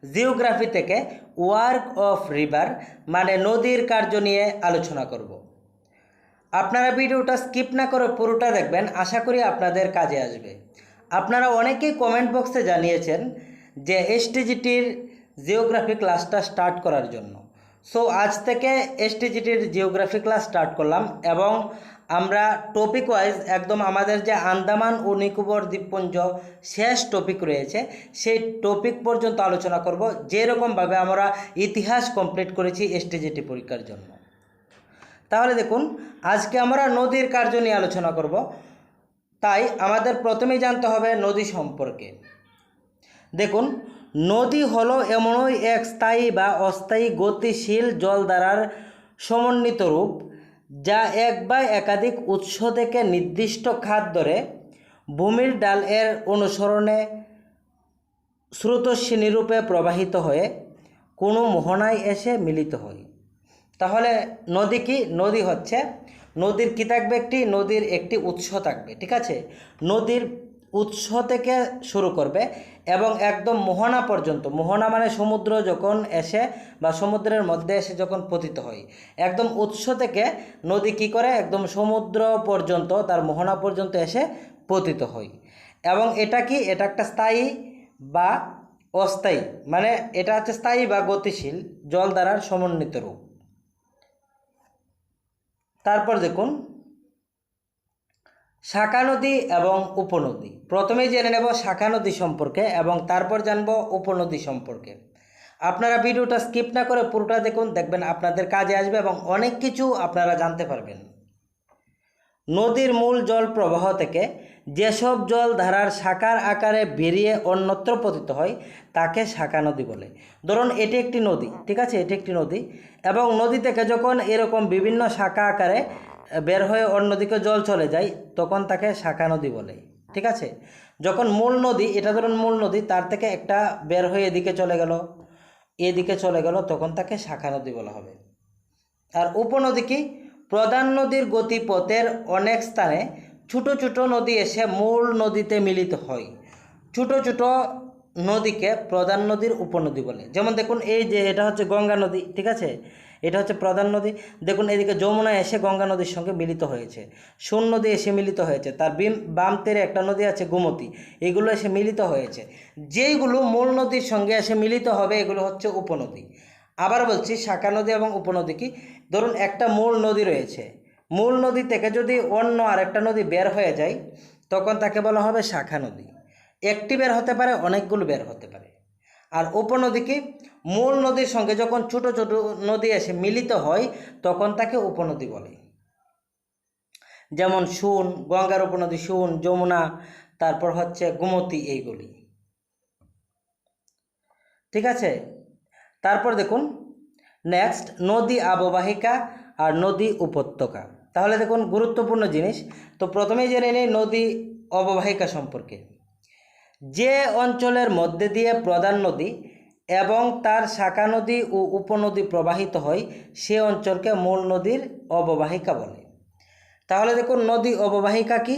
Geography থেকে work of river মানে নদীর কার্য নিয়ে আলোচনা করব। আপনারা ভিডিওটা স্কিপ না করে পুরোটা দেখবেন, আশা করি আপনাদের কাজে আসবে। আপনারা অনেকেই কমেন্ট বক্সে জানিয়েছেন যে এসটিজিটির জিওগ্রাফি ক্লাসটা স্টার্ট করার জন্য। সো আজ থেকে এসটিজিটির জিওগ্রাফি ক্লাস স্টার্ট করলাম এবং আমরা টপিক ওয়াইজ একদম আমাদের যে আন্দামান ও নিকোবর দ্বীপপুঞ্জ শেষ টপিক রয়েছে সেই টপিক পর্যন্ত আলোচনা করব, যেরকমভাবে আমরা ইতিহাস কমপ্লিট করেছি এসটিজিটি পরীক্ষার জন্য। তাহলে দেখুন, আজকে আমরা নদীর কার্য নিয়ে আলোচনা করব। তাই আমাদের প্রথমেই জানতে হবে নদী সম্পর্কে। দেখুন, নদী হলো এমনই এক স্থায়ী বা অস্থায়ী গতিশীল জলধারার সমন্বিত রূপ, যা এক বা একাধিক উৎস থেকে নির্দিষ্ট খাত ধরে ভূমির ঢাল এর অনুসরণে স্রোতস্বিনীরূপে প্রবাহিত হয়ে কোনো মোহনায় এসে মিলিত হয়। তাহলে নদী কি? নদী হচ্ছে, নদীর কী থাকবে? নদীর একটি উৎস থাকবে, ঠিক আছে? নদীর উৎস থেকে শুরু করবে এবং একদম মোহনা পর্যন্ত, মোহনা মানে সমুদ্র যখন এসে বা সমুদ্রের মধ্যে এসে যখন পতিত হয়, একদম উৎস থেকে নদী কি করে একদম সমুদ্র পর্যন্ত, তার মোহনা পর্যন্ত এসে পতিত হয়। এবং এটা কি? এটা একটা স্থায়ী বা অস্থায়ী, মানে এটা হচ্ছে স্থায়ী বা গতিশীল জলধারার সমন্বিত রূপ। তারপর দেখুন শাখা নদী এবং উপনদী। প্রথমেই জেনে নেব শাখা নদী সম্পর্কে এবং তারপর জানব উপনদী সম্পর্কে। আপনারা ভিডিওটা স্কিপ না করে পুরোটা দেখুন, দেখবেন আপনাদের কাজে আসবে এবং অনেক কিছু আপনারা জানতে পারবেন। নদীর মূল জল প্রবাহ থেকে যেসব জল ধারার শাখার আকারে বেরিয়ে অন্যত্র পতিত হয় তাকে শাখা নদী বলে। ধরুন এটি একটি নদী, ঠিক আছে? এটি একটি নদী এবং নদী থেকে যখন এরকম বিভিন্ন শাখা আকারে বের হয়ে অন্যদিকে জল চলে যায় তখন তাকে শাখা নদী বলে, ঠিক আছে? যখন মূল নদী, এটা ধরুন মূল নদী, তার থেকে একটা বের হয়ে এদিকে চলে গেল, তখন তাকে শাখা নদী বলা হবে। আর উপনদী কি? প্রধান নদীর গতিপথের অনেক স্থানে ছোট ছোট নদী এসে মূল নদীতে মিলিত হয়। ছোট ছোট নদীকে প্রধান নদীর উপনদী বলে। যেমন দেখুন, এই যে এটা হচ্ছে গঙ্গা নদী, ঠিক আছে? এটা হচ্ছে প্রধান নদী। দেখুন এদিকে যমুনা এসে গঙ্গা নদীর সঙ্গে মিলিত হয়েছে, সোন নদী এসে মিলিত হয়েছে, তার বাম তীরে একটা নদী আছে গোমতী, এগুলো এসে মিলিত হয়েছে। যেইগুলো মূল নদীর সঙ্গে এসে মিলিত হবে এগুলো হচ্ছে উপনদী। আবার বলছি, শাখা নদী এবং উপনদী কি? ধরুন একটা মূল নদী রয়েছে, মূল নদী থেকে যদি অন্য আরেকটা নদী বের হয়ে যায় তখন তাকে বলা হবে শাখা নদী। একটি বের হতে পারে, অনেকগুলো বের হতে পারে। আর উপনদী কি? মূল নদীর সঙ্গে যখন ছোট ছোট নদী এসে মিলিত হয় তখন তাকে উপনদী বলে। যেমন সোন, গঙ্গার উপনদী সোন, যমুনা, তারপর হচ্ছে গোমতী, এইগুলি, ঠিক আছে? তারপর দেখুন নেক্সট নদী অববাহিকা আর নদী উপত্যকা। তাহলে দেখুন গুরুত্বপূর্ণ জিনিস। তো প্রথমেই জেনে নিই নদী অববাহিকা সম্পর্কে। যে অঞ্চলের মধ্যে দিয়ে প্রধান নদী এবং তার শাখা নদী ও উপনদী প্রবাহিত হয় সে অঞ্চলকে মূল নদীর অববাহিকা বলে। তাহলে দেখুন নদী অববাহিকা কি?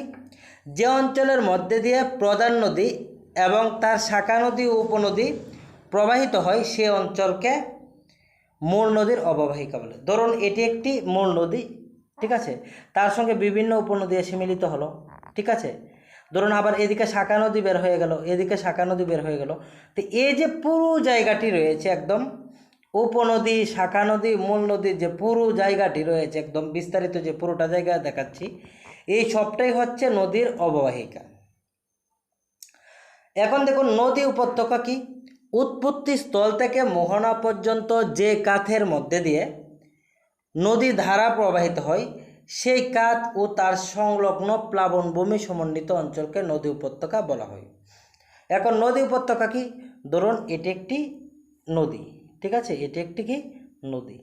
যে অঞ্চলের মধ্যে দিয়ে প্রধান নদী এবং তার শাখা নদী ও উপনদী প্রবাহিত হয় সে অঞ্চলকে মূল নদীর অববাহিকা বলে। ধরুন এটি একটি মূল নদী, ঠিক আছে? তার সঙ্গে বিভিন্ন উপনদী এসে মিলিত হলো, ঠিক আছে? ধরুন আবার এদিকে শাখা নদী বের হয়ে গেল, এদিকে শাখা নদী বের হয়ে গেল। তো এই যে পুরো জায়গাটি রয়েছে একদম উপনদী, শাখা নদী, মূল নদীর যে পুরো জায়গাটি রয়েছে একদম বিস্তারিত, যে পুরোটা জায়গা দেখাচ্ছি, এই সবটাই হচ্ছে নদীর অববাহিকা। এখন দেখুন নদী উপত্যকা কি? উৎপত্তি স্থল থেকে মোহনা পর্যন্ত যে কাঠের মধ্যে দিয়ে নদী ধারা প্রবাহিত হয় সেই কাঠ ও তার সংলগ্ন প্লাবনভূমি সমন্বিত অঞ্চলকে নদী উপত্যকা বলা হয়। এখন নদী উপত্যকা কি? ধরুন এটি একটি নদী, ঠিক আছে? এটি একটি কি? নদী।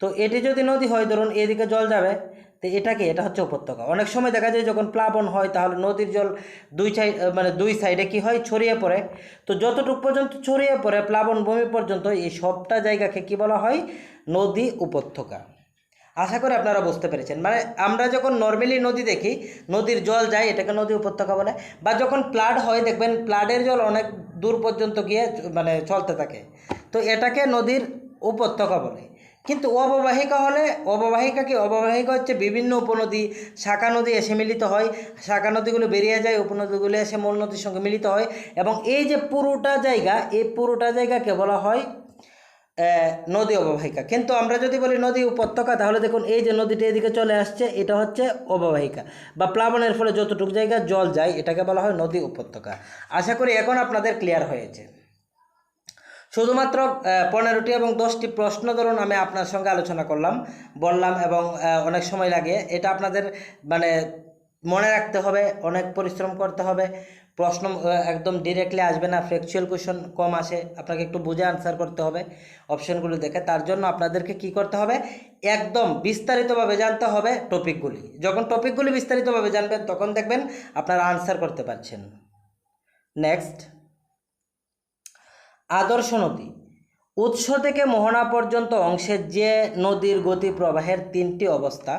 তো এটি যদি নদী হয়, ধরুন এদিকে জল যাবে, তো এটা হচ্ছে উপত্যকা। অনেক সময় দেখা যায় যখন প্লাবন হয় তাহলে নদীর জল দুই সাইডে কি হয়? ছড়িয়ে পড়ে। তো যতটুকু পর্যন্ত ছড়িয়ে পড়ে প্লাবন ভূমি পর্যন্ত এই সবটা জায়গাকে কি বলা হয়? নদী উপত্যকা। আশা করি আপনারা বুঝতে পেরেছেন। মানে আমরা যখন নর্মালি নদী দেখি, নদীর জল যায়, এটাকে নদী উপত্যকা বলে। বা যখন ফ্লাড হয় দেখবেন ফ্লাডের জল অনেক দূর পর্যন্ত গিয়ে মানে চলতে থাকে, তো এটাকে নদীর উপত্যকা বলে। কিন্তু অববাহিকা হলে, অববাহিকা কি, অববাহিকা হচ্ছে বিভিন্ন উপনদী শাখা নদী এসে মিলিত হয়, শাখা নদীগুলো বেরিয়ে যায়, উপনদীগুলো এসে মূল নদীর সঙ্গে মিলিত হয়, এবং এই যে পুরোটা জায়গা, এই পুরোটা জায়গাকে বলা হয় নদী অববাহিকা। কিন্তু আমরা যদি বলি নদী উপত্যকা, তাহলে দেখুন এই যে নদীটি এদিকে চলে আসছে, এটা হচ্ছে অববাহিকা, বা প্লাবনের ফলে যতটুকু জায়গা জল যায় এটাকে বলা হয় নদী উপত্যকা। আশা করি এখন আপনাদের ক্লিয়ার হয়েছে। শুধুমাত্র 15টি এবং 10টি প্রশ্ন ধরুন আমি আপনার সঙ্গে আলোচনা করলাম, বললাম, এবং অনেক সময় লাগে। এটা আপনাদের মানে মনে রাখতে হবে, অনেক পরিশ্রম করতে হবে। প্রশ্ন একদম ডিরেক্টলি আসবে না, ফ্যাকচুয়াল কোশ্চেন কম আসে, আপনাকে একটু বুঝে আনসার করতে হবে অপশনগুলো দেখে। তার জন্য আপনাদেরকে কি করতে হবে, একদম বিস্তারিতভাবে জানতে হবে টপিকগুলি। যখন টপিকগুলি বিস্তারিতভাবে জানবেন তখন দেখবেন আপনারা আনসার করতে পারছেন। নেক্সট, আদর্শ নদী। উৎস থেকে মোহনা পর্যন্ত অংশে যে নদীর গতি প্রবাহের 3টি অবস্থা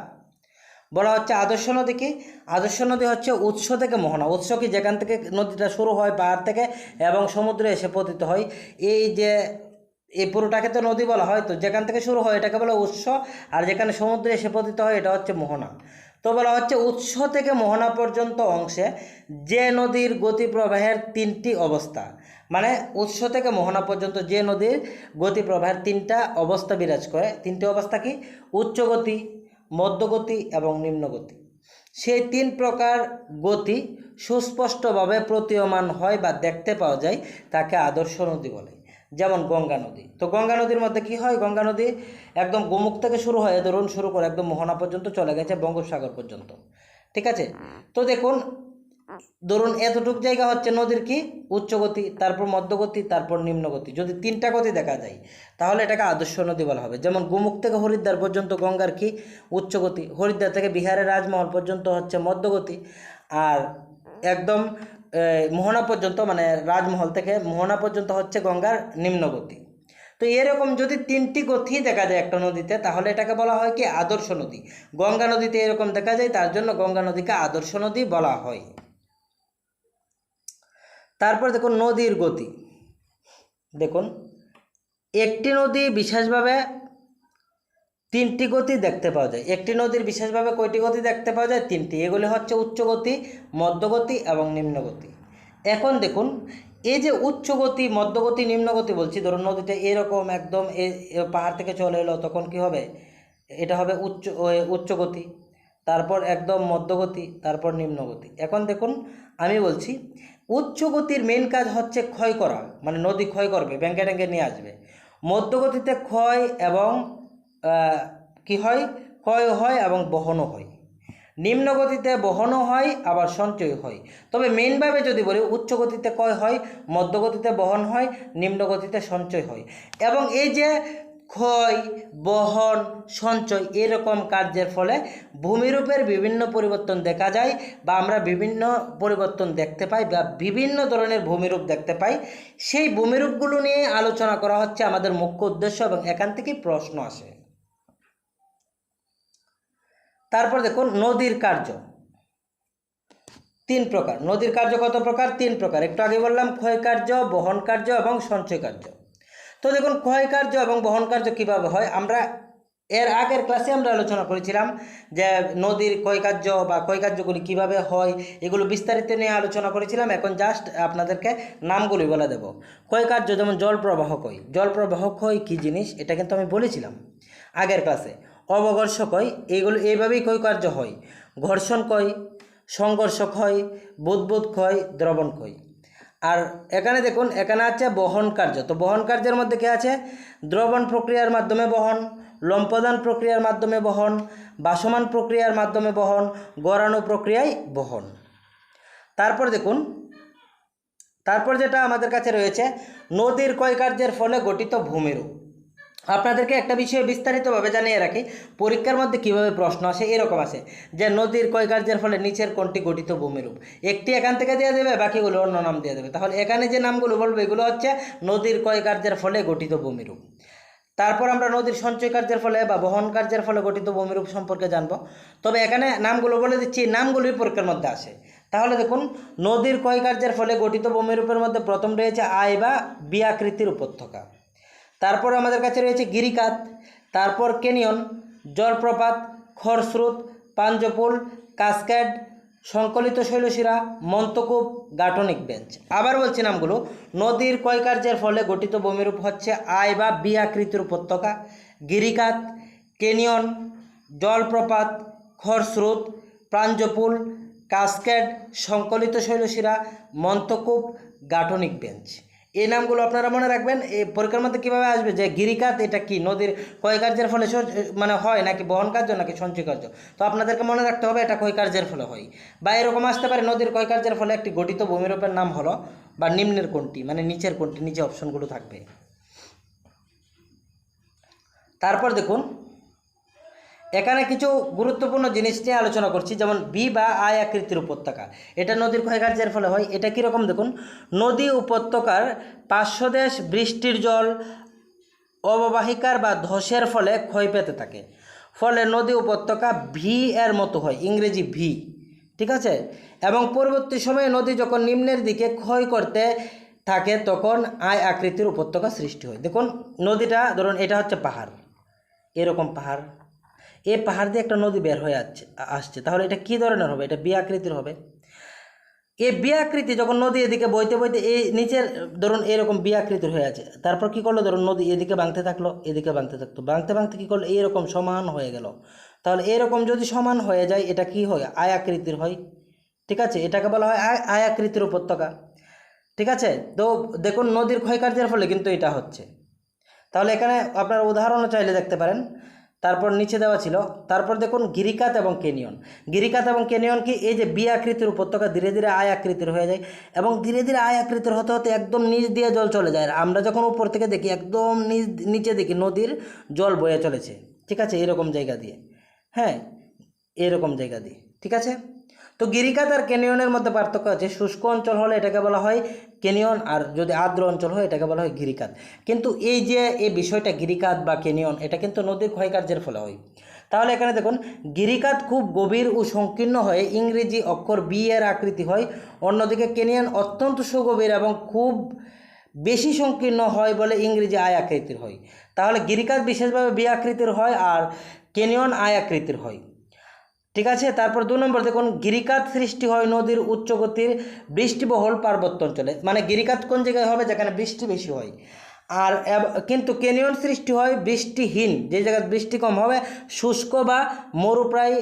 বলা হচ্ছে আদর্শ নদী। কি আদর্শ নদী হচ্ছে উৎস থেকে মোহনা। উৎস কি, যেখান থেকে নদীটা শুরু হয় পাহাড় থেকে এবং সমুদ্রে এসে পতিত হয়, এই যে এই পুরোটাকে তো নদী বলা হয়। তো যেখান থেকে শুরু হয় এটাকে বলা উৎস, আর যেখানে সমুদ্রে এসে পতিত হয় এটা হচ্ছে মোহনা। তো বলা হচ্ছে উৎস থেকে মোহনা পর্যন্ত অংশে যে নদীর গতি প্রবাহের 3টি অবস্থা, মানে উৎস থেকে মোহনা পর্যন্ত যে নদীর গতি প্রবাহের 3টা অবস্থা বিরাজ করে। 3টি অবস্থা কি, উচ্চ গতি, মধ্যগতি এবং নিম্নগতি। সেই 3 প্রকার গতি সুস্পষ্টভাবে প্রতীয়মান হয় বা দেখতে পাওয়া যায়, তাকে আদর্শ নদী বলে। যেমন গঙ্গা নদী। তো গঙ্গা নদীর মধ্যে কি হয়, গঙ্গা নদী একদম গোমুখ থেকে শুরু হয়, ধরুন শুরু করে একদম মোহনা পর্যন্ত চলে গেছে, বঙ্গোপসাগর পর্যন্ত। ঠিক আছে, তো দেখুন ধরুন এতটুক জায়গা হচ্ছে নদীর কি, উচ্চ গতি, তারপর মধ্যগতি, তারপর নিম্নগতি। যদি 3টা গতি দেখা যায় তাহলে এটাকে আদর্শ নদী বলা হবে। যেমন গোমুখ থেকে হরিদ্বার পর্যন্ত গঙ্গার কি, উচ্চ গতি। হরিদ্বার থেকে বিহারের রাজমহল পর্যন্ত হচ্ছে মধ্যগতি। আর একদম মোহনা পর্যন্ত, মানে রাজমহল থেকে মোহনা পর্যন্ত হচ্ছে গঙ্গার নিম্নগতি। তো এরকম যদি 3টি গতি দেখা যায় একটা নদীতে, তাহলে এটাকে বলা হয় কি, আদর্শ নদী। গঙ্গা নদীতে এরকম দেখা যায়, তার জন্য গঙ্গা নদীকে আদর্শ নদী বলা হয়। তারপর দেখুন নদীর গতি। দেখুন একটি নদী বিশেষভাবে 3টি গতি দেখতে পাওয়া যায়। একটি নদীর বিশেষভাবে কয়টি গতি দেখতে পাওয়া যায়, 3টি। এগুলি হচ্ছে উচ্চ গতি, মধ্যগতি এবং নিম্নগতি। এখন দেখুন এই যে উচ্চ গতি, মধ্যগতি, নিম্নগতি বলছি, ধরুন নদীটা এরকম একদম পাহাড় থেকে চলে এলো, তখন কি হবে, এটা হবে উচ্চ গতি, তারপর একদম মধ্যগতি, তারপর নিম্নগতি। এখন দেখুন আমি বলছি উচ্চ গতির মেন কাজ হচ্ছে ক্ষয় করা, মানে নদী ক্ষয় করবে, ব্যাঙ্কে ট্যাঙ্কে নিয়ে আসবে। মধ্যগতিতে ক্ষয় এবং কি হয়, ক্ষয় হয় এবং বহনও হয়। নিম্নগতিতে বহনও হয় আবার সঞ্চয় হয়। তবে মেইনভাবে যদি বলি, উচ্চ গতিতে ক্ষয় হয়, মধ্যগতিতে বহন হয়, নিম্নগতিতে সঞ্চয় হয়। এবং এই যে ক্ষয়, বহন, সঞ্চয় এরকম কার্যের ফলে ভূমিরূপের বিভিন্ন পরিবর্তন দেখা যায়, বা আমরা বিভিন্ন পরিবর্তন দেখতে পাই, বা বিভিন্ন ধরনের ভূমিরূপ দেখতে পাই। সেই ভূমিরূপগুলো নিয়ে আলোচনা করা হচ্ছে আমাদের মুখ্য উদ্দেশ্য, এবং এখান থেকেই প্রশ্ন আসে। তারপর দেখুন নদীর কার্য 3 প্রকার। নদীর কার্য কত প্রকার, 3 প্রকার। একটু আগে বললাম ক্ষয় কার্য, বহন কার্য এবং সঞ্চয় কার্য। তো দেখুন ক্ষয় কার্য এবং বহন কার্য কীভাবে হয়, আমরা এর আগের ক্লাসে আমরা আলোচনা করেছিলাম যে নদীর ক্ষয় কার্য বা ক্ষয় কার্যগুলি কীভাবে হয়, এগুলো বিস্তারিত নিয়ে আলোচনা করেছিলাম। এখন জাস্ট আপনাদেরকে নামগুলি বলে দেব। ক্ষয় কার্য যেমন জল প্রবাহ ক্ষয়। জল প্রবাহ ক্ষয় কী জিনিস এটা কিন্তু আমি বলেছিলাম আগের ক্লাসে। অবঘর্ষ ক্ষয়, এইগুলো এইভাবেই ক্ষয় কার্য হয়। ঘর্ষণ ক্ষয়, সংঘর্ষ ক্ষয়, বুদ্বুদ ক্ষয়, দ্রবণ ক্ষয়। আর এখানে দেখুন এখানে আছে বহন কার্য। তো বহন কার্যের মধ্যে কী আছে, দ্রবণ প্রক্রিয়ার মাধ্যমে বহন, লম্পদান প্রক্রিয়ার মাধ্যমে বহন, বাসমান প্রক্রিয়ার মাধ্যমে বহন, গড়ানো প্রক্রিয়ায় বহন। তারপর দেখুন, তারপর যেটা আমাদের কাছে রয়েছে নদীর ক্ষয় কার্যের ফলে গঠিত ভূমিরূপ। আপনাদেরকে একটা বিষয়ে বিস্তারিতভাবে জানিয়ে রাখি, পরীক্ষার মধ্যে কীভাবে প্রশ্ন আসে, এরকম আসে যে নদীর ক্ষয় কার্যের ফলে নিচের কোনটি গঠিত ভূমিরূপ। একটি এখান থেকে দিয়ে দেবে, বাকিগুলো অন্য নাম দিয়ে দেবে। তাহলে এখানে যে নামগুলো বলবে এগুলো হচ্ছে নদীর ক্ষয় কার্যের ফলে গঠিত ভূমিরূপ। তারপর আমরা নদীর সঞ্চয় কার্যের ফলে বা বহন কার্যের ফলে গঠিত ভূমিরূপ সম্পর্কে জানবো। তবে এখানে নামগুলো বলে দিচ্ছি, নামগুলোই পরীক্ষার মধ্যে আসে। তাহলে দেখুন, নদীর ক্ষয় কার্যের ফলে গঠিত ভূমিরূপের মধ্যে প্রথম রয়েছে আই বা বি আকৃতির উপত্যকা। তারপর আমাদের কাছে রয়েছে গিরিখাত, তারপর ক্যানিয়ন, জলপ্রপাত, খরস্রোত, পাঞ্জপুল, কাসকেড, সংকলিত শৈলশিরা, মন্তকূপ, গাঠনিক বেঞ্চ। আবার বলছি নামগুলো, নদীর ক্ষয়কার্যের ফলে গঠিত ভূমিরূপ হচ্ছে আই বা বি আকৃতির উপত্যকা, গিরিখাত, ক্যানিয়ন, জলপ্রপাত, খরস্রোত, পাঞ্জপুল, কাসকেড, সংকলিত শৈলশিরা, মন্তকূপ, গাঠনিক বেঞ্চ। এই নামগুলো আপনারা মনে রাখবেন। এই পরীক্ষার মধ্যে কীভাবে আসবে যে গিরিখাত এটা কি নদীর ক্ষয়কার্যের ফলে মানে হয় নাকি বহন কার্য নাকি সঞ্চয় কার্য, তো আপনাদেরকে মনে রাখতে হবে এটা ক্ষয়কার্যের ফলে হয়। বা এরকম আসতে পারে নদীর ক্ষয়কার্যের ফলে একটি গঠিত ভূমিরূপের নাম হলো বা নিম্নের কোনটি, মানে নিচের কোনটি, নিচে অপশনগুলো থাকবে। তারপর দেখুন, এখানে কিছু গুরুত্বপূর্ণ জিনিস নিয়ে আলোচনা করছি, যেমন বি বা আই আকৃতির উপত্যকা, এটা নদীর ক্ষয়কার্যের ফলে হয়। এটা কীরকম দেখুন, নদী উপত্যকার পার্শ্বদেশ বৃষ্টির জল অববাহিকার বা ধসের ফলে ক্ষয় পেতে থাকে, ফলে নদী উপত্যকা ভি এর মতো হয়, ইংরেজি ভি, ঠিক আছে। এবং পরবর্তী সময়ে নদী যখন নিম্নের দিকে ক্ষয় করতে থাকে তখন আই আকৃতির উপত্যকা সৃষ্টি হয়। দেখুন নদীটা ধরুন এটা হচ্ছে পাহাড়, এরকম পাহাড়, এই পাহাড় দিয়ে একটা নদী বের হয়ে আসছে, তাহলে এটা কী ধরনের হবে, এটা বি আকৃতির হবে। এই বি আকৃতি যখন নদী এদিকে বইতে বইতে এই নিচের ধরুন এরকম বি আকৃতির হয়ে আছে, তারপর কি করলো, ধরুন নদী এদিকে ভাঙতে থাকলো, এদিকে ভাঙতে থাকতো, ভাঙতে ভাঙতে কী করলো, এইরকম সমান হয়ে গেল। তাহলে এরকম যদি সমান হয়ে যায় এটা কি হয়, আয় আকৃতির হয়, ঠিক আছে। এটাকে বলা হয় আয় আকৃতির উপত্যকা, ঠিক আছে। তো দেখুন নদীর ক্ষয়কার্যের ফলে কিন্তু এটা হচ্ছে। তাহলে এখানে আপনারা উদাহরণও চাইলে দেখতে পারেন। তারপর নিচে দেওয়া ছিল, তারপর দেখুন গিরিখাত এবং ক্যানিয়ন। গিরিখাত এবং ক্যানিয়ন কি, এই যে বি আকৃতির উপত্যকা ধীরে ধীরে আয় আকৃতির হয়ে যায় এবং ধীরে ধীরে আয় আকৃতির হতে হতে একদম নিচ দিয়ে জল চলে যায়। আমরা যখন উপর থেকে দেখি একদম নিচে দেখি নদীর জল বয়ে চলেছে, ঠিক আছে, এরকম জায়গা দিয়ে, হ্যাঁ, এরকম জায়গা দিয়ে, ঠিক আছে। তো গিরিখাত আর ক্যানিয়নের মধ্যে পার্থক্য আছে, শুষ্ক অঞ্চল হলে এটাকে বলা হয় ক্যানিয়ন, আর যদি আর্দ্র অঞ্চল হয় এটাকে বলা হয় গিরিখাত। কিন্তু এই যে এই বিষয়টা গিরিখাত বা ক্যানিয়ন, এটা কিন্তু নদীর ক্ষয়কার্যের ফলে হয়। তাহলে এখানে দেখুন, গিরিখাত খুব গভীর ও সংকীর্ণ হয়ে ইংরেজি অক্ষর বি এর আকৃতি হয়, অন্যদিকে ক্যানিয়ন অত্যন্ত সুগভীর এবং খুব বেশি সংকীর্ণ হয় বলে ইংরেজি আয় আকৃতির হয়। তাহলে গিরিখাত বিশেষভাবে বি আকৃতির হয় আর ক্যানিয়ন আয় আকৃতির হয়, ঠিক আছে। তারপর 2 নম্বর দেখুন, গিরিখাত সৃষ্টি হয় নদীর উচ্চগতির বৃষ্টিবহুল পার্বত্য অঞ্চলে, মানে গিরিখাত কোন জায়গায় হবে, যেখানে বৃষ্টি বেশি হয়। আর কিন্তু ক্যানিয়ন সৃষ্টি হয় বৃষ্টিহীন, যে জায়গায় বৃষ্টি কম হবে, শুষ্ক বা মরুপ্রায়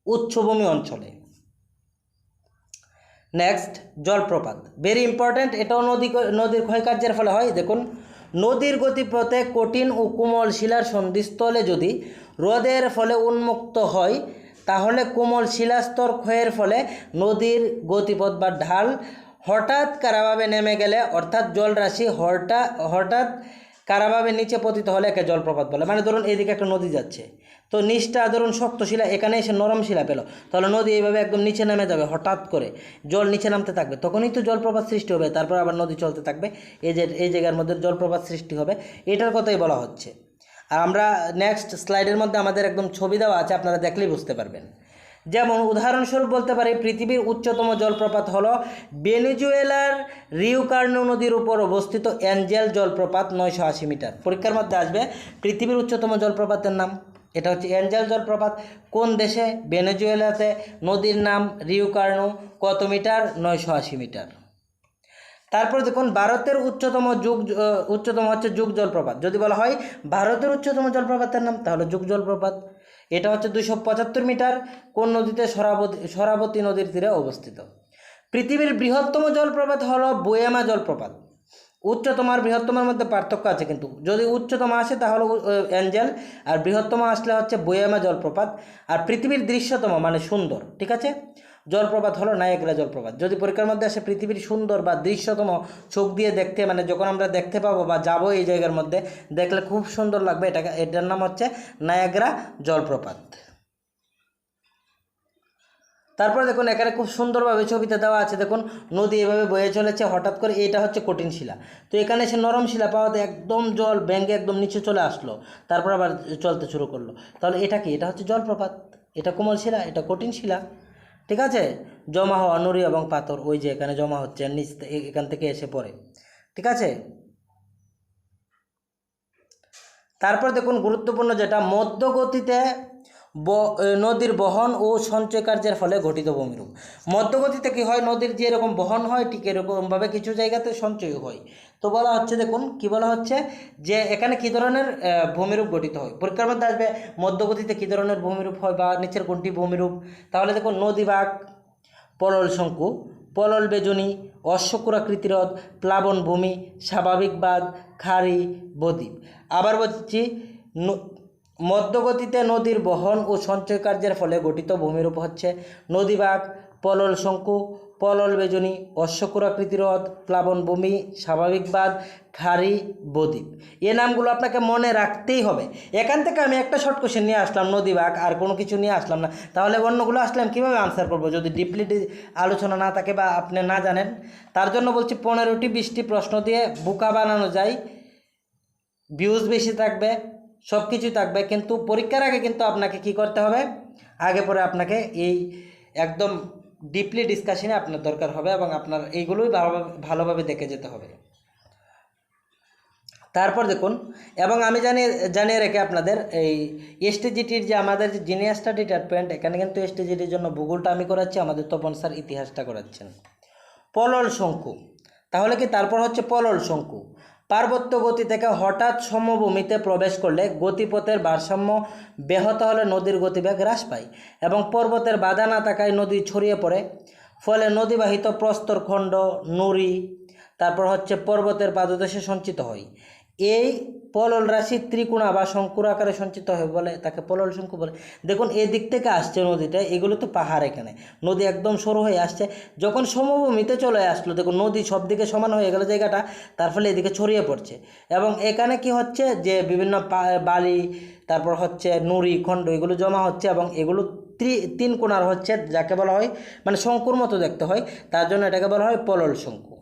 উচ্চভূমি অঞ্চলে। নেক্সট, জলপ্রপাত, ভেরি ইম্পর্ট্যান্ট, এটাও নদীর ক্ষয়কার্যের ফলে হয়। দেখুন, নদীর গতিপথে কঠিন ও কোমল শিলার সন্ধিস্থলে যদি রোদের ফলে উন্মুক্ত হয় তাহলে কোমল শিলাস্তর ক্ষয়ের ফলে নদীর গতিপথ বা ঢাল হঠাৎ কারাভাবে নেমে গেলে, অর্থাৎ জলরাশি হঠাৎ কারাভাবে নিচে পতিত হলে একে জলপ্রপাত বলে। মানে ধরুন এইদিকে একটা নদী যাচ্ছে, তো নিচটা ধরুন শক্ত শিলা, এখানে এসে নরম শিলা পেল, তাহলে নদী এইভাবে একদম নিচে নেমে যাবে, হঠাৎ করে জল নিচে নামতে থাকবে, তখনই তো জলপ্রপাত সৃষ্টি হবে। তারপর আবার নদী চলতে থাকবে, এই জায়গার মধ্যে জলপ্রপাত সৃষ্টি হবে, এটার কথাই বলা হচ্ছে। আর আমরা নেক্সট স্লাইডের মধ্যে আমাদের একদম ছবি দেওয়া আছে, আপনারা দেখলেই বুঝতে পারবেন। যেমন উদাহরণস্বরূপ বলতে পারি, পৃথিবীর উচ্চতম জলপ্রপাত হলো ভেনেজুয়েলার রিও কার্নো নদীর উপর অবস্থিত এঞ্জেল জলপ্রপাত, 980 মিটার। পরীক্ষার মধ্যে আসবে পৃথিবীর উচ্চতম জলপ্রপাতের নাম, এটা হচ্ছে এঞ্জেল জলপ্রপাত। কোন দেশে, ভেনেজুয়েলাতে। নদীর নাম রিও কার্নো, কত মিটার, 980 মিটার। তারপর দেখুন, ভারতের উচ্চতম হচ্ছে যুগ জলপ্রপাত। যদি বলা হয় ভারতের উচ্চতম জলপ্রপাতের নাম, তাহলে যুগ জলপ্রপাত, এটা হচ্ছে 275 মিটার। কোন নদীতে, সরাবতী নদীর তীরে অবস্থিত। পৃথিবীর বৃহত্তম জলপ্রপাত হলো বোয়েমা জলপ্রপাত। উচ্চতম আর বৃহত্তমের মধ্যে পার্থক্য আছে, কিন্তু যদি উচ্চতম আসে তাহলে এঞ্জেল, আর বৃহত্তম আসলে হচ্ছে বোয়েমা জলপ্রপাত। আর পৃথিবীর দৃশ্যতম মানে সুন্দর, ঠিক আছে, জলপ্রপাত হলো নায়াগ্রা জলপ্রপাত। যদি পরীক্ষার মধ্যে আসে পৃথিবীর সুন্দর বা দৃশ্যতম, চোখ দিয়ে দেখতে, মানে যখন আমরা দেখতে পাবো বা যাবো এই জায়গার মধ্যে, দেখলে খুব সুন্দর লাগবে, এটার নাম হচ্ছে নায়াগ্রা জলপ্রপাত। তারপরে দেখুন এখানে খুব সুন্দরভাবে ছবিতে দেওয়া আছে, দেখুন নদী এভাবে বয়ে চলেছে, হঠাৎ করে এটা হচ্ছে কঠিন শিলা, তো এখানে সে নরম শিলা পাওয়াতে একদম জল ব্যাঙ্গে একদম নিচে চলে আসলো, তারপর আবার চলতে শুরু করলো। তাহলে এটা কি? এটা হচ্ছে জলপ্রপাত। এটা কোমল শিলা, এটা কঠিন শিলা, ঠিক আছে। জমা হওয়া নুড়ি এবং পাথর ওই যে এখানে জমা হচ্ছে, এখান থেকে এসে পড়ে, ঠিক আছে। তারপর দেখুন গুরুত্বপূর্ণ যেটা, মধ্যগতিতে নদীর বহন ও সঞ্চয় কার্যের ফলে গঠিত ভূমিরূপ। মধ্যগতিতে কী হয়, নদীর যে এরকম বহন হয় ঠিক এরকমভাবে কিছু জায়গাতে সঞ্চয় হয়। তো বলা হচ্ছে, দেখুন কি বলা হচ্ছে যে এখানে কী ধরনের ভূমিরূপ গঠিত হয়। পরীক্ষার মধ্যে আসবে মধ্যগতিতে কী ধরনের ভূমিরূপ হয় বা নিচের কোনটি ভূমিরূপ। তাহলে দেখুন নদীবাগ, পলল শঙ্কু, পলল বেজনী, অশ্বক্ষুরাকৃতি হ্রদ, প্লাবন ভূমি, স্বাভাবিক বাঁধ, খাড়ি, বদ্বীপ। আবার বলছি, মধ্যগতিতে নদীর বহন ও সঞ্চয় কার্যের ফলে গঠিত ভূমিরূপ হচ্ছে নদীবাগ, পলল শঙ্কু, পলল বেজনী, অশ্বক্ষুরাকৃতি হ্রদ, প্লাবন ভূমি, স্বাভাবিক বাঁধ, খাড়ি, বদ্বীপ। এ নামগুলো আপনাকে মনে রাখতেই হবে। এখান থেকে আমি একটা শর্ট কোশ্চেন নিয়ে আসলাম নদীবাগ, আর কোনো কিছু নিয়ে আসলাম না, তাহলে অন্যগুলো আসলাম কীভাবে আনসার করবো যদি ডিপলি আলোচনা না থাকে বা আপনি না জানেন। তার জন্য বলছি 15টি 20টি প্রশ্ন দিয়ে বোকা বানানো যায়, ভিউজ বেশি থাকবে, সব কিছুই থাকবে, কিন্তু পরীক্ষার আগে কিন্তু আপনাকে কি করতে হবে, আগে পরে আপনাকে এই একদম ডিপলি ডিসকাশনে আপনার দরকার হবে এবং আপনার এইগুলোই ভালোভাবে দেখে যেতে হবে। তারপর দেখুন, এবং আমি জানিয়ে রেখে আপনাদের এই এসটিজিটির যে আমাদের যে জিনিয়াস স্টাডি ডিপার্টমেন্ট, এখানে কিন্তু এসটিজিটির জন্য ভূগোলটা আমি করাচ্ছি, আমাদের তপন স্যার ইতিহাসটা করাচ্ছেন। পলল শঙ্কু, তাহলে কি তারপর হচ্ছে পলল শঙ্কু, পার্বত্য গতি থেকে হঠাৎ সমভূমিতে প্রবেশ করলে গতিপথের ভারসাম্য ব্যাহত হলে নদীর গতিবেগ হ্রাস পায় এবং পর্বতের বাধা না থাকায় নদী ছড়িয়ে পড়ে, ফলে নদীবাহিত প্রস্তরখণ্ড, নুড়ি, তারপর হচ্ছে পর্বতের পাদদেশে সঞ্চিত হয়। এই পলল রাশি ত্রিকোণা বা শঙ্কুর আকারে সঞ্চিত হয় বলে তাকে পলল শঙ্কু বলে। দেখুন এই দিক থেকে আসছে নদীটা, এগুলো তো পাহাড়, এখানে নদী একদম সরু হয়ে আসছে, যখন সমভূমিতে চলে আসলো দেখুন নদী সব দিকে সমান হয়ে গেল জায়গাটা, তার ফলে এদিকে ছড়িয়ে পড়ছে এবং এখানে কি হচ্ছে যে বিভিন্ন বালি, তারপর হচ্ছে নুড়ি খণ্ড, এগুলো জমা হচ্ছে এবং এগুলো তিন কোণার হচ্ছে, যাকে বলা হয় মানে শঙ্কুর মতো দেখতে হয়, তার জন্য এটাকে বলা হয় পলল শঙ্কু।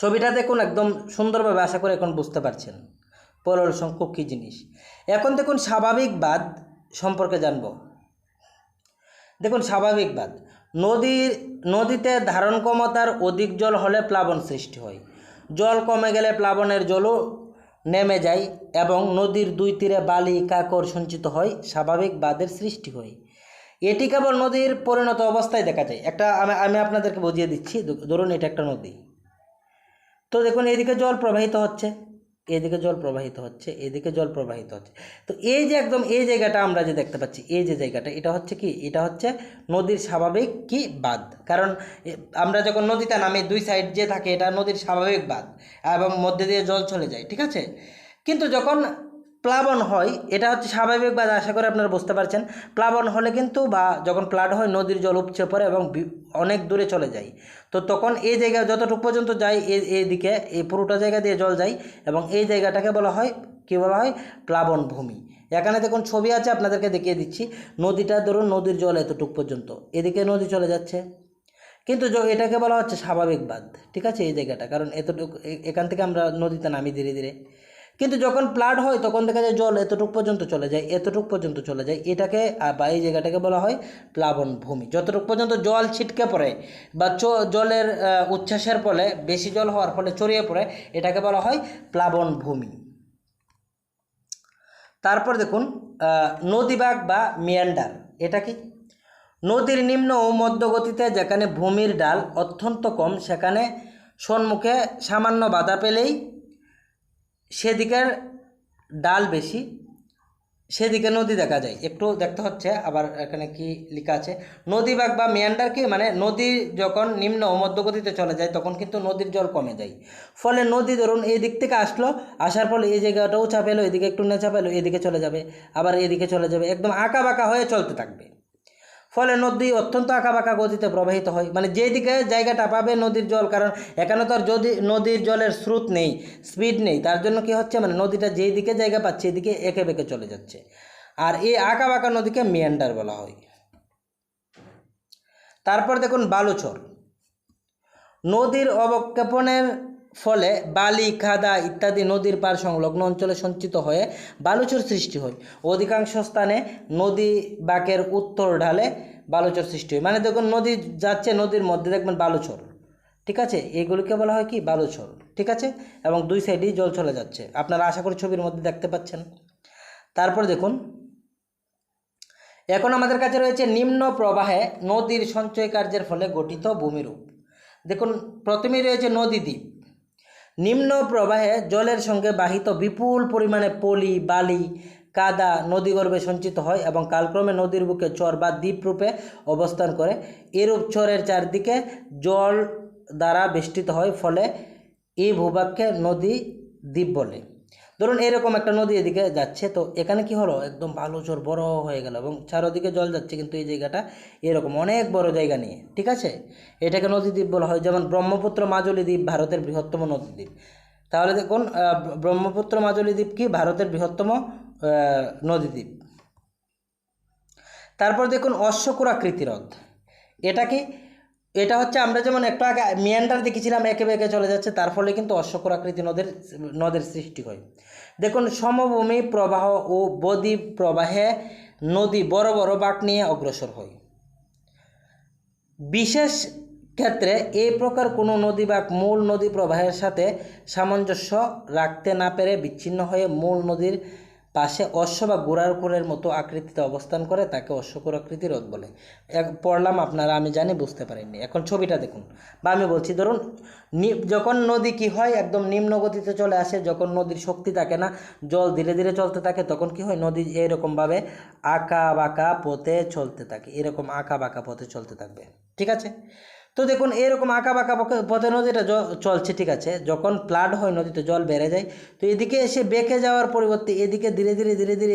ছবিটা দেখুন একদম সুন্দরভাবে, আশা করে এখন বুঝতে পারছেন পলল শঙ্কু কী জিনিস। এখন দেখুন স্বাভাবিক বাঁধ সম্পর্কে জানব। দেখুন স্বাভাবিক বাঁধ, নদীতে ধারণ ক্ষমতার অধিক জল হলে প্লাবন সৃষ্টি হয়, জল কমে গেলে প্লাবনের জলও নেমে যায় এবং নদীর দুই তীরে বালি কাঁকর সঞ্চিত হয়, স্বাভাবিক বাঁধের সৃষ্টি হয়। এটি কেবল নদীর পরিণত অবস্থায় দেখা যায়। আমি আপনাদেরকে বুঝিয়ে দিচ্ছি, ধরুন এটা একটা নদী, তো দেখুন এদিকে জল প্রবাহিত হচ্ছে, এদিকে জল প্রবাহিত হচ্ছে, এদিকে জল প্রবাহিত হচ্ছে, তো এই যে একদম এই জায়গাটা আমরা যে দেখতে পাচ্ছি, এই যে জায়গাটা, এটা হচ্ছে কি, এটা হচ্ছে নদীর স্বাভাবিক কি বাঁধ। কারণ আমরা যখন নদীতে নামি দুই সাইড যে থাকে এটা নদীর স্বাভাবিক বাঁধ এবং মধ্যে দিয়ে জল চলে যায়, ঠিক আছে। কিন্তু যখন প্লাবন হয়, এটা হচ্ছে স্বাভাবিক বাঁধ, আশা করি আপনারা বুঝতে পারছেন। প্লাবন হলে কিন্তু বা যখন ফ্লাড হয় নদীর জল উপচে পড়ে এবং অনেক দূরে চলে যায়, তো তখন এই জায়গা যতটুকু পর্যন্ত যায় এইদিকে এই পুরোটা জায়গা দিয়ে জল যায় এবং এই জায়গাটাকে বলা হয় কী বলা হয়, প্লাবন ভূমি। এখানে দেখুন ছবি আছে, আপনাদেরকে দেখিয়ে দিচ্ছি। নদীটা ধরুন নদীর জল এতটুকু পর্যন্ত, এদিকে নদী চলে যাচ্ছে, কিন্তু এটাকে বলা হচ্ছে স্বাভাবিক বাঁধ, ঠিক আছে এই জায়গাটা, কারণ এতটুকু এখান থেকে আমরা নদীতে নামি ধীরে ধীরে। কিন্তু যখন ফ্লাড হয় তখন দেখা যায় জল এতটুকু পর্যন্ত চলে যায়, এতটুকু পর্যন্ত চলে যায়, এটাকে বা এই জায়গাটাকে বলা হয় প্লাবন ভূমি। যতটুকু পর্যন্ত জল ছিটকে পড়ে বা জলের উচ্ছ্বাসের ফলে বেশি জল হওয়ার ফলে ছড়িয়ে পড়ে, এটাকে বলা হয় প্লাবন ভূমি। তারপর দেখুন নদীবাগ বা মিয়ান্ডার, এটা কি, নদীর নিম্ন ও মধ্যগতিতে যেখানে ভূমির ঢাল অত্যন্ত কম, সেখানে সম্মুখে সামান্য বাধা পেলেই সেদিকের ডাল বেশি, সেদিকে নদী দেখা যায়। একটু দেখতে হচ্ছে আবার এখানে কি লেখা আছে, নদীবাগ বা মেয়ান্ডার কি, মানে নদী যখন নিম্ন ও মধ্যগতিতে চলে যায় তখন কিন্তু নদীর জল কমে যায়, ফলে নদী ধরুন এই দিক থেকে আসলো, আসার ফলে এই জায়গাটাও চাপেলো, এদিকে একটু নেচা পেলো, এদিকে চলে যাবে, আবার এদিকে চলে যাবে, একদম আঁকা বাঁকা হয়ে চলতে থাকবে, ফলে নদী অত্যন্ত আঁকাবাঁকা গতিতে প্রবাহিত হয়। মানে যেদিকে জায়গাটা পাবে নদীর জল, কারণ এখানে তো আর যদি নদীর জলের স্রোত নেই, স্পিড নেই, তার জন্য কি হচ্ছে, মানে নদীটা যেই দিকে জায়গা পাচ্ছে এদিকে এঁকে বেঁকে চলে যাচ্ছে, আর এই আঁকাবাঁকা নদীকে মিয়ান্ডার বলা হয়। তারপর দেখুন বালুচর, নদীর অবক্ষেপণের ফলে বালি, খাদা ইত্যাদি নদীর পাড় সংলগ্ন অঞ্চলে সঞ্চিত হয়ে বালুচর সৃষ্টি হয়। অধিকাংশ স্থানে নদী বাঁকের উত্তর ঢালে বালুচর সৃষ্টি হয়। মানে দেখুন নদী যাচ্ছে, নদীর মধ্যে দেখবেন বালুচর, ঠিক আছে, এগুলিকে বলা হয় কি বালুচর, ঠিক আছে, এবং দুই সাইডেই জল চলে যাচ্ছে, আপনারা আশা করি ছবির মধ্যে দেখতে পাচ্ছেন। তারপর দেখুন এখন আমাদের কাছে রয়েছে নিম্ন প্রবাহে নদীর সঞ্চয় কার্যের ফলে গঠিত ভূমিরূপ। দেখুন প্রথমেই রয়েছে নদীদ্বীপ। নিম্ন প্রবাহে জলের সঙ্গে বাহিত বিপুল পরিমাণে পলি, বালি, কাদা নদীগর্ভে সঞ্চিত হয় এবং কালক্রমে নদীর বুকে চর বা দ্বীপ রূপে অবস্থান করে। এরূপ চরের চারদিকে জল দ্বারা বেষ্টিত হয়, ফলে এই ভূভাগকে নদী দ্বীপ বলে। ধরুন এরকম একটা নদী এদিকে যাচ্ছে, তো এখানে কি হলো, একদম বালুচর বড় হয়ে গেল এবং চারদিকে জল যাচ্ছে, কিন্তু এই জায়গাটা এরকম অনেক বড় জায়গা নিয়ে, ঠিক আছে, এটাকে নদীদ্বীপ বলা হয়। যেমন ব্রহ্মপুত্র মাজুলী দ্বীপ ভারতের বৃহত্তম নদীদ্বীপ। তাহলে দেখুন ব্রহ্মপুত্র মাজুলী দ্বীপ কি ভারতের বৃহত্তম নদীদ্বীপ। তারপর দেখুন অশ্বক্ষুরাকৃতি হ্রদ, এটা কি, এটা হচ্ছে আমরা যেমন একটু আগে মিয়ান্ডার দেখেছিলাম এঁকে বেঁকে চলে যাচ্ছে, তার ফলে কিন্তু অশ্বক্ষুরাকৃতি নদের সৃষ্টি হয়। দেখুন সমভূমি প্রবাহ ও বদ্বীপ প্রবাহে নদী বড় বড় বাঁক নিয়ে অগ্রসর হয়। বিশেষ ক্ষেত্রে এই প্রকার কোনো নদী বাঁক মূল নদী প্রবাহের সাথে সামঞ্জস্য রাখতে না পেরে বিচ্ছিন্ন হয়ে মূল নদীর পাশে অশ্ব বা ঘোড়ার কোরের মতো আকৃতিতে অবস্থান করে, তাকে অশ্বক্ষুরাকৃতি হ্রদ বলে। পড়লাম আপনারা, আমি জানি বুঝতে পারেননি। এখন ছবিটা দেখুন, বা আমি বলছি, ধরুন যখন নদী কি হয় একদম নিম্ন গতিতে চলে আসে, যখন নদীর শক্তি থাকে না, জল ধীরে ধীরে চলতে থাকে, তখন কি হয়, নদী এরকমভাবে আঁকা বাঁকা পথে চলতে থাকে, এরকম আঁকা বাঁকা পথে চলতে থাকবে, ঠিক আছে। তো দেখুন এরকম আঁকা বাঁকা পথে নদীটা চলছে, ঠিক আছে, যখন ফ্লাড হয় নদীতে জল বেড়ে যায়, তো এদিকে এসে বেঁকে যাওয়ার পরিবর্তে এদিকে ধীরে ধীরে ধীরে ধীরে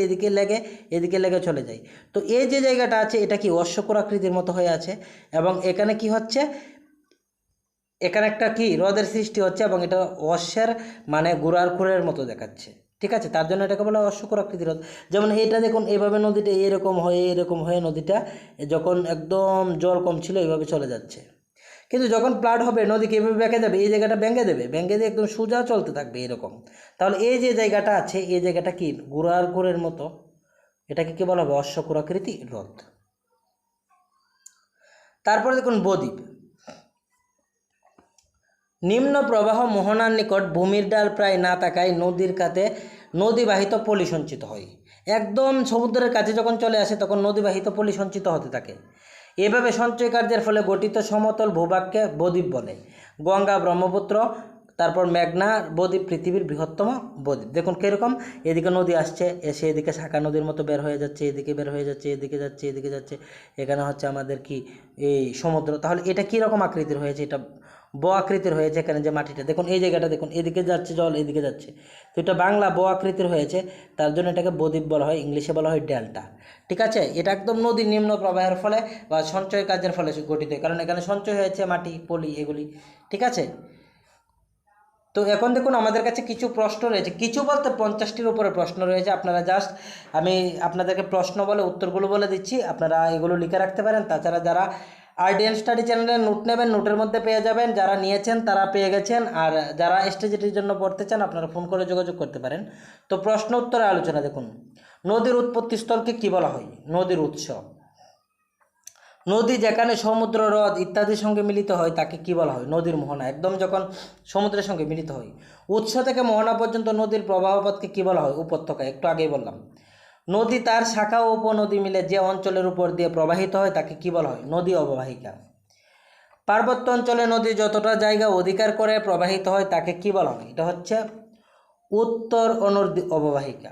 এদিকে লেগে চলে যায়। তো এই যে জায়গাটা আছে এটা কি অশ্বক্ষুরাকৃতির মতো হয়ে আছে, এবং এখানে কি হচ্ছে, এখানে একটা কি হ্রদের সৃষ্টি হচ্ছে, এবং এটা অশ্বের মানে ঘোড়ার খুরের মতো দেখাচ্ছে, ঠিক আছে, তার জন্য এটাকে বলা হয় অশ্বক্ষুরাকৃতি হ্রদ। যেমন এটা দেখুন এইভাবে নদীটা এরকম হয়ে নদীটা যখন একদম জল কম ছিল এইভাবে চলে যাচ্ছে, কিন্তু যখন ফ্লাড হবে নদী কীভাবে বেঁকে যাবে, এই জায়গাটা ভেঙে দেবে, ভেঙে দিয়ে একদম সোজা চলতে থাকবে এরকম। তাহলে এই যে জায়গাটা আছে এই জায়গাটা কি ঘোড়ার খুরের মতো, এটাকে কি বলা হবে, অশ্বক্ষুরাকৃতি হ্রদ। তারপর দেখুন বদ্বীপ। নিম্ন প্রবাহ মোহনার নিকট ভূমির ডাল প্রায় না থাকায় নদীর কাতে নদীবাহিত পলি সঞ্চিত হয়। একদম সমুদ্রের কাছে যখন চলে আসে তখন নদীবাহিত পলি সঞ্চিত হতে থাকে। এভাবে সঞ্চয় কার্যের ফলে গঠিত সমতল ভূভাগকে বদ্বীপ বলে। গঙ্গা, ব্রহ্মপুত্র, তারপর মেঘনা বদ্বীপ পৃথিবীর বৃহত্তম বদ্বীপ। দেখুন কীরকম, এদিকে নদী আসছে, এসে এদিকে শাখা নদীর মতো বের হয়ে যাচ্ছে, এদিকে বের হয়ে যাচ্ছে, এদিকে যাচ্ছে, এদিকে যাচ্ছে, এখানে হচ্ছে আমাদের কি এই সমুদ্র। তাহলে এটা কীরকম আকৃতির হয়েছে, এটা ব আকৃতির হয়েছে। এখানে যে মাটিটা দেখুন, এই জায়গাটা দেখুন, এদিকে যাচ্ছে জল, এদিকে যাচ্ছে, তো এটা বাংলা ব আকৃতির হয়েছে, তার জন্য এটাকে বদ্বীপ বলা হয়, ইংলিশে বলা হয় ডেল্টা, ঠিক আছে। এটা একদম নদীর নিম্ন প্রবাহের ফলে বা সঞ্চয় কাজের ফলে গঠিত, কারণ এখানে সঞ্চয় হয়েছে মাটি, পলি, এগুলি, ঠিক আছে। তো এখন দেখুন আমাদের কাছে কিছু প্রশ্ন রয়েছে, কিছু বলতে 50টির উপরে প্রশ্ন রয়েছে। আপনারা জাস্ট আমি আপনাদেরকে প্রশ্ন বলে উত্তরগুলো বলে দিচ্ছি, আপনারা এগুলো লিখে রাখতে পারেন। তাছাড়া যারা আইডিয়াল স্টাডি চ্যানেলে নোট নেবেন, নোটের মধ্যে পেয়ে যাবেন, যারা নিয়েছেন তারা পেয়ে গেছেন, আর যারা স্টেজেটির জন্য পড়তে চান আপনারা ফোন করে যোগাযোগ করতে পারেন। তো প্রশ্ন উত্তরে আলোচনা দেখুন। নদীর উৎপত্তিস্থলকে কী বলা হয়, নদীর উৎস। নদী যেখানে সমুদ্র, হ্রদ ইত্যাদির সঙ্গে মিলিত হয় তাকে কী বলা হয়, নদীর মোহনা। একদম যখন সমুদ্রের সঙ্গে মিলিত হয়। উৎস থেকে মোহনা পর্যন্ত নদীর প্রবাহপথকে কী বলা হয়, উপত্যকা। একটু আগেই বললাম। নদী তার শাখা ও উপনদী মিলে যে অঞ্চলের উপর দিয়ে প্রবাহিত হয় তাকে কী বলা হয়, নদী অববাহিকা। পার্বত্য অঞ্চলে নদী যতটা জায়গা অধিকার করে প্রবাহিত হয় তাকে কী বলা হয়, এটা হচ্ছে উত্তর অববাহিকা।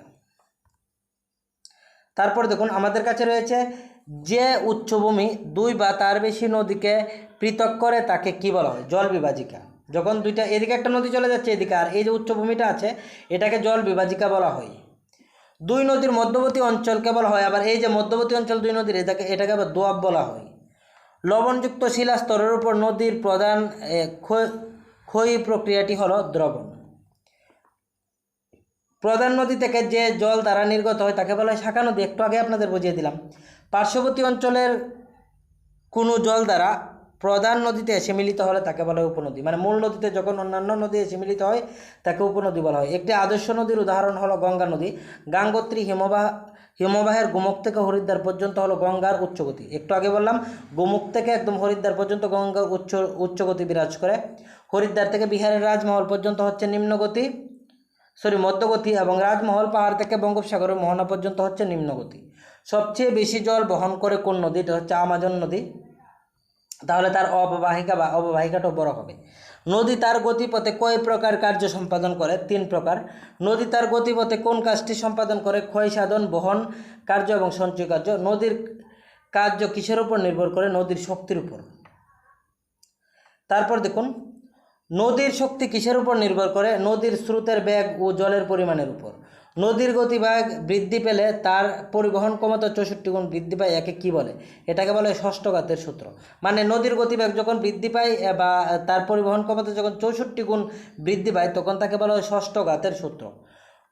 তারপর দেখুন আমাদের কাছে রয়েছে যে উচ্চভূমি দুই বা তার বেশি নদীকে পৃথক করে তাকে কী বলা হয়, জল বিভাজিকা। যখন দুইটা, এদিকে একটা নদী চলে যাচ্ছে এদিকে, আর এই যে উচ্চভূমিটা আছে এটাকে জল বিভাজিকা বলা হয়। দুই নদীর মধ্যবর্তী অঞ্চলকে বলা হয়, আবার এই যে মধ্যবর্তী অঞ্চল দুই নদীর এটাকে আবার দোয়াব বলা হয়। লবণযুক্ত শিলা স্তরের উপর নদীর প্রধান ক্ষয়ী প্রক্রিয়াটি হলো দ্রবণ। প্রধান নদী থেকে যে জল দ্বারা নির্গত হয় তাকে বলা হয় শাখা নদী, একটু আগে আপনাদের বুঝিয়ে দিলাম। পার্শ্ববর্তী অঞ্চলের কোনো জল দ্বারা প্রধান নদীতে এসে মিলিত হলে তাকে বলা হয় উপনদী। মানে মূল নদীতে যখন অন্যান্য নদী এসে মিলিত হয় তাকে উপনদী বলা হয়। একটি আদর্শ নদীর উদাহরণ হলো গঙ্গা নদী। গাঙ্গোত্রী হিমবাহের গোমুখ থেকে হরিদ্বার পর্যন্ত হলো গঙ্গার উচ্চগতি। একটু আগে বললাম গোমুখ থেকে একদম হরিদ্বার পর্যন্ত গঙ্গার উচ্চগতি বিরাজ করে। হরিদ্বার থেকে বিহারের রাজমহল পর্যন্ত হচ্ছে মধ্যগতি, এবং রাজমহল পাহাড় থেকে বঙ্গোপসাগরের মোহনা পর্যন্ত হচ্ছে নিম্নগতি। সবচেয়ে বেশি জল বহন করে কোন নদী? এটা হচ্ছে আমাজন নদী। তাহলে তার অববাহিকা বা অববাহিকাটাও বড় হবে। নদী তার গতিপথে কয় প্রকার কার্য সম্পাদন করে? 3 প্রকার। নদী তার গতিপথে কোন কাজটি সম্পাদন করে? ক্ষয় সাধন, বহন কার্য এবং সঞ্চয় কার্য। নদীর কার্য কিসের উপর নির্ভর করে? নদীর শক্তির উপর। তারপর দেখুন, নদীর শক্তি কিসের উপর নির্ভর করে? নদীর স্রোতের বেগ ও জলের পরিমাণের উপর। নদীর গতিবেগ বৃদ্ধি পেলে তার পরিবহন ক্ষমতা 64 গুণ বৃদ্ধি পায়। একে কি বলে? এটাকে বলে ষষ্ঠঘাতের সূত্র। মানে নদীর গতিবেগ যখন বৃদ্ধি পায় বা তার পরিবহন ক্ষমতা যখন 64 গুণ বৃদ্ধি পায় তখন তাকে বলা হয় ষষ্ঠঘাতের সূত্র।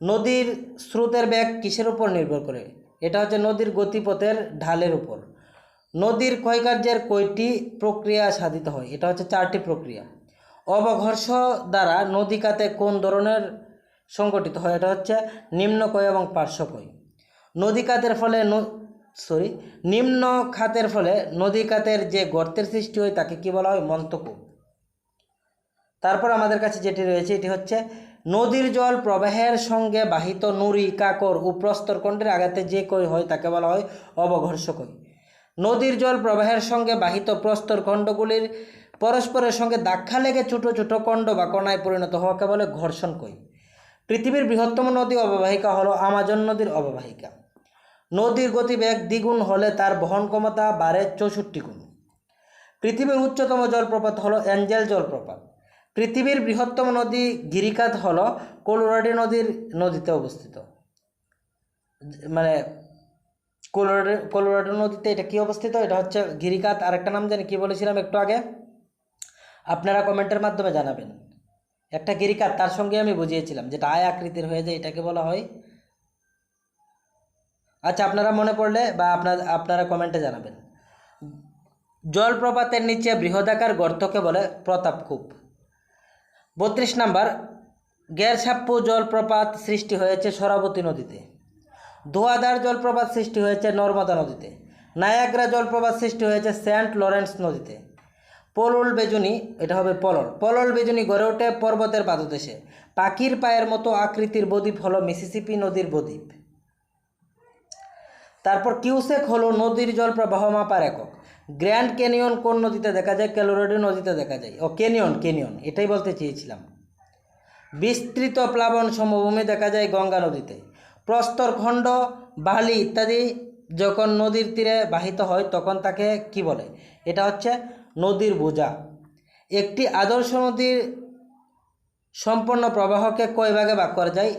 নদীর স্রোতের বেগ কিসের উপর নির্ভর করে? এটা হচ্ছে নদীর গতিপথের ঢালের উপর। নদীর ক্ষয়কার্যের কয়টি প্রক্রিয়া সাধিত হয়? এটা হচ্ছে 4টি প্রক্রিয়া। অবঘর্ষ দ্বারা নদী খাতে কোন ধরনের সংগঠিত হয়? এটা হচ্ছে নিম্নক্ষয় এবং পার্শ্বক্ষয়। নদী খাতের ফলে নিম্ন খাতের ফলে নদী খাতের যে গর্তের সৃষ্টি হয় তাকে কি বলা হয়? মন্তকূপ। তারপর আমাদের কাছে যেটি রয়েছে এটি হচ্ছে নদীর জল প্রবাহের সঙ্গে বাহিত নুড়ি, কাকর ও প্রস্তরখণ্ডের আঘাতে যে ক্ষয় হয় তাকে বলা হয় অবঘর্ষ ক্ষয়। নদীর জল প্রবাহের সঙ্গে বাহিত প্রস্তরখণ্ডগুলির পরস্পরের সঙ্গে ধাক্কা লেগে ছোট ছোট খণ্ড বা কণায় পরিণত হওয়াকে বলে ঘর্ষণ ক্ষয়। পৃথিবীর বৃহত্তম নদী অববাহিকা হলো আমাজন নদীর অববাহিকা। নদীর গতিবেগ দ্বিগুণ হলে তার বহন ক্ষমতা বাড়ে 64 গুণ। পৃথিবীর উচ্চতম জলপ্রপাত হলো অ্যাঞ্জেল জলপ্রপাত। পৃথিবীর বৃহত্তম নদী গিরিখাত হলো কলোরাডো নদীতে অবস্থিত। মানে কলোরাডো নদীতে এটা কি অবস্থিত? এটা হচ্ছে গিরিখাত। আরেকটা নাম জানি কি বলেছিলাম একটু আগে, আপনারা কমেন্টের মাধ্যমে জানাবেন। একটা গিরিখাত তার সঙ্গে আমি বুঝিয়েছিলাম, যেটা আয় আকৃতির হয়ে যায় এটাকে বলা হয়। আচ্ছা, আপনারা মনে পড়লে বা আপনারা কমেন্টে জানাবেন। জলপ্রপাতের নিচে বৃহদাকার গর্তকে বলে প্রতাপকূপ। 32 নাম্বার, গেরসাপ্পু জলপ্রপাত সৃষ্টি হয়েছে সরাবতী নদীতে। ধোয়াধার জলপ্রপাত সৃষ্টি হয়েছে নর্মদা নদীতে। নায়াগ্রা জলপ্রপাত সৃষ্টি হয়েছে সেন্ট লরেন্স নদীতে। পলল বেজুনি, এটা হবে পলল বেজুনি গড়ে ওঠে পর্বতের পাদদেশে। পাখির পায়ের মতো আকৃতির বদ্বীপ হলো মিসিসিপি নদীর বদ্বীপ। তারপর কিউসেক হলো নদীর জল প্রবাহ মাপার একক। গ্র্যান্ড ক্যানিয়ন কোন নদীতে দেখা যায়? কলোরাডো নদীতে দেখা যায়। ক্যানিয়ন এটাই বলতে চেয়েছিলাম। বিস্তৃত প্লাবন সমভূমি দেখা যায় গঙ্গা নদীতে। প্রস্তরখণ্ড, বালি ইত্যাদি যখন নদীর তীরে বাহিত হয় তখন তাকে কি বলে? এটা হচ্ছে নদীর বোঝা। একটি আদর্শ নদীর সম্পূর্ণ প্রবাহকে কয় ভাগে ভাগ করা যায়?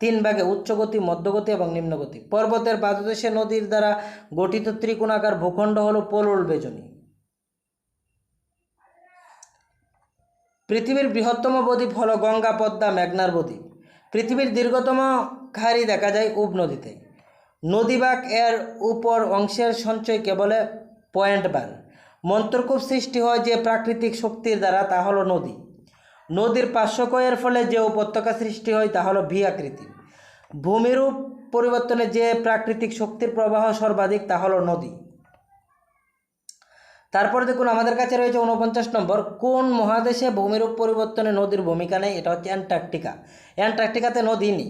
3 ভাগে, উচ্চগতি, মধ্যগতি এবং নিম্নগতি। পর্বতের পাদদেশে নদীর দ্বারা গঠিত ত্রিকোণাকার ভূখণ্ড হলো পলল বেজনি। পৃথিবীর বৃহত্তম বদ্বীপ হলো গঙ্গা, পদ্মা, মেঘনার বদ্বীপ। পৃথিবীর দীর্ঘতম খাড়ি দেখা যায় উব নদীতে। নদীবাগ এর উপর অংশের সঞ্চয়কে বলে পয়েন্ট বার। মন্তরকূপ সৃষ্টি হয় যে প্রাকৃতিক শক্তির দ্বারা তা হলো নদী। নদীর পার্শ্বক্ষয়ের ফলে যে উপত্যকা সৃষ্টি হয় তা হলো ভি আকৃতি। ভূমিরূপ পরিবর্তনে যে প্রাকৃতিক শক্তির প্রবাহ সর্বাধিক তা হলো নদী। তারপর দেখুন আমাদের কাছে রয়েছে 49 নম্বর, কোন মহাদেশে ভূমিরূপ পরিবর্তনে নদীর ভূমিকা নেই? এটা হচ্ছে অ্যান্টার্কটিকা। অ্যান্টার্কটিকাতে নদী নেই।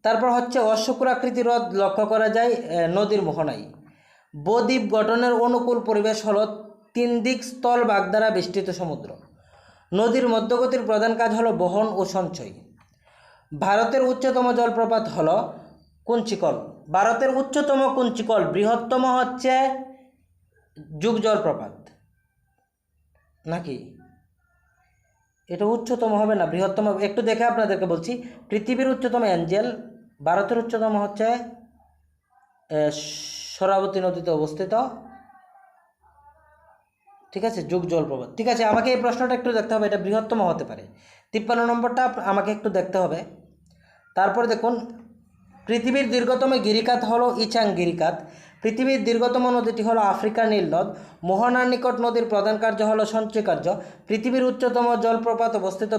তারপর হচ্ছে অশ্বক্ষুরাকৃতি হ্রদ লক্ষ্য করা যায় নদীর মোহনায়। বদ্বীপ গঠনের অনুকূল পরিবেশ হলো 3 দিক স্থলভাগ দ্বারা বেষ্টিত সমুদ্র। নদীর মধ্যগতির প্রধান কাজ হলো বহন ও সঞ্চয়। ভারতের উচ্চতম জলপ্রপাত হলো কুঞ্চিকল। ভারতের উচ্চতম কুঞ্চিকল, বৃহত্তম হচ্ছে যুগ জলপ্রপাত, নাকি এটা উচ্চতম হবে না? বৃহত্তম একটু দেখে আপনাদেরকে বলছি। পৃথিবীর উচ্চতম অ্যাঞ্জেল, ভারতের উচ্চতম হচ্ছে সরাবতী নদীতে অবস্থিত। ঠিক আছে, যুগ জলপ্রপাত। ঠিক আছে, আমাকে এই প্রশ্নটা একটু দেখতে হবে, এটা বৃহত্তম হতে পারে। 53 নম্বরটা আমাকে একটু দেখতে হবে। তারপর দেখুন, পৃথিবীর দীর্ঘতম গিরিখাত হলো ইচাং গিরিখাত। পৃথিবীর দীর্ঘতম নদীটি হলো আফ্রিকার নীল নদ। মোহনার নিকট নদীর প্রধান কার্য হলো সঞ্চয় কার্য। পৃথিবীর উচ্চতম জলপ্রপাত অবস্থিত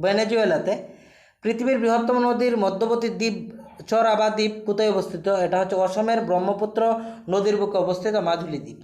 ভেনেজুয়েলাতে। পৃথিবীর বৃহত্তম নদীর মধ্যবর্তী দ্বীপ চর বা দ্বীপ কোথায় অবস্থিত? এটা হচ্ছে অসমের ব্রহ্মপুত্র নদীর বুকে অবস্থিত মাজুলী দ্বীপ।